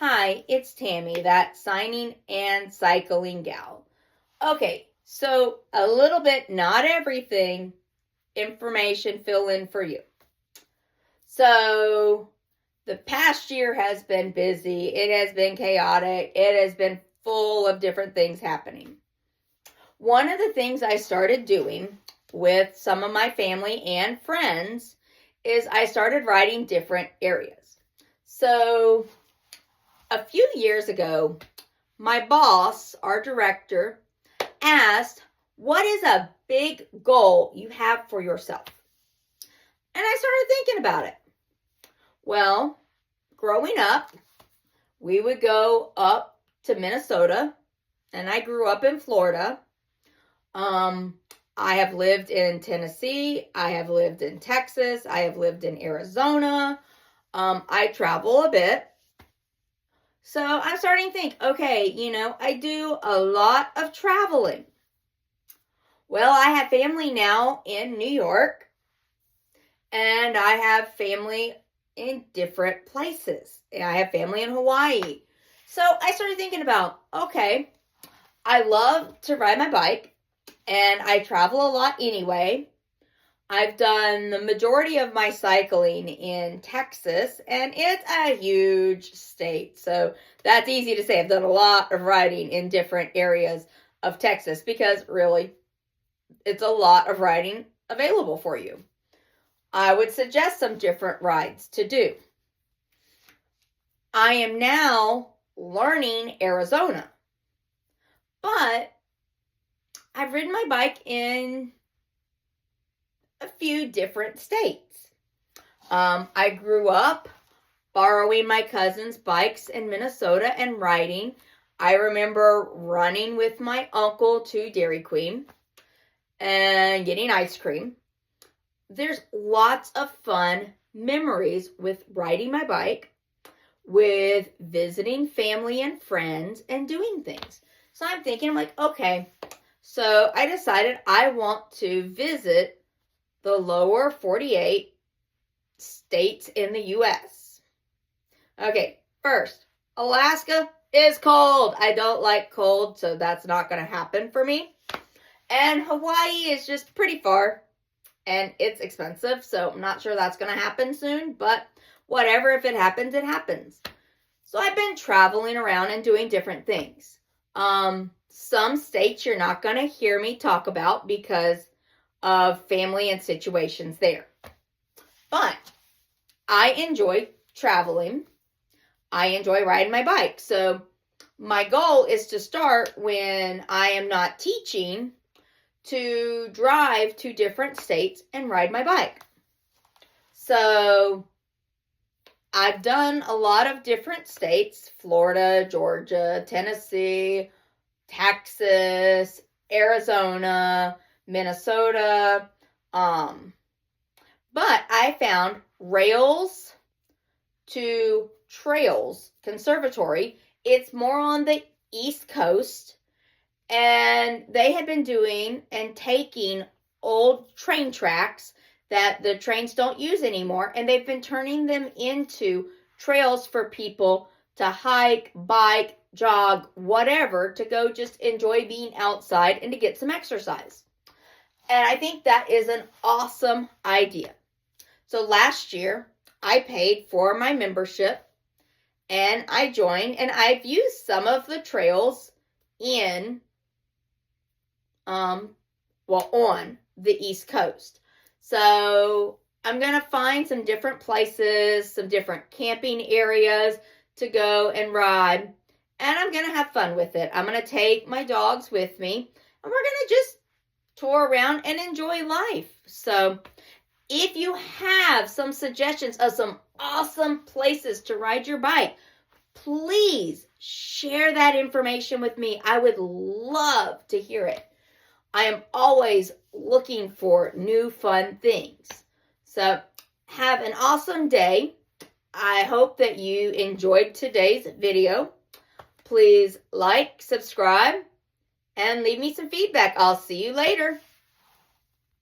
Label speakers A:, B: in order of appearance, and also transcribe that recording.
A: Hi, it's Tammy, that signing and cycling gal. Okay, so a little bit, not everything, information fill in for you. So the past year has been busy, it has been chaotic, it has been full of different things happening. One of the things I started doing with some of my family and friends is I started writing different areas. So a few years ago, my boss, our director, asked, what is a big goal you have for yourself? And I started thinking about it. Well, growing up, we would go up to Minnesota, and I grew up in Florida. I have lived in Tennessee. I have lived in Texas. I have lived in Arizona. I travel a bit. So I'm starting to think, okay, I do a lot of traveling. Well, I have family now in New York, and I have family in different places. I have family in Hawaii. So I started thinking about, okay, I love to ride my bike, and I travel a lot anyway. I've done the majority of my cycling in Texas, and it's a huge state. So that's easy to say. I've done a lot of riding in different areas of Texas because really, it's a lot of riding available for you. I would suggest some different rides to do. I am now learning Arizona, but I've ridden my bike in a few different states. I grew up borrowing my cousin's bikes in Minnesota and riding. I remember running with my uncle to Dairy Queen and getting ice cream. There's lots of fun memories with riding my bike, with visiting family and friends, and doing things. So I'm thinking, okay, so I decided I want to visit the lower 48 states in the U.S. Okay, first, Alaska is cold. I don't like cold, so that's not going to happen for me. And Hawaii is just pretty far, and it's expensive, so I'm not sure that's going to happen soon, but whatever, if it happens, it happens. So I've been traveling around and doing different things. Some states you're not going to hear me talk about because of family and situations there. But I enjoy traveling. I enjoy riding my bike. So my goal is to start when I am not teaching to drive to different states and ride my bike. So I've done a lot of different states: Florida, Georgia, Tennessee, Texas, Arizona, Minnesota. But I found Rails to Trails Conservatory. It's more on the East Coast. And they had been doing and taking old train tracks that the trains don't use anymore, and they've been turning them into trails for people to hike, bike, jog, whatever, to go just enjoy being outside and to get some exercise. And I think that is an awesome idea. So last year, I paid for my membership, and I joined, and I've used some of the trails on the East Coast. So I'm going to find some different places, some different camping areas to go and ride, and I'm going to have fun with it. I'm going to take my dogs with me, and we're going to just tour around and enjoy life. So if you have some suggestions of some awesome places to ride your bike, please share that information with me. I would love to hear it. I am always looking for new fun things. So have an awesome day. I hope that you enjoyed today's video. Please like, subscribe, and leave me some feedback. I'll see you later.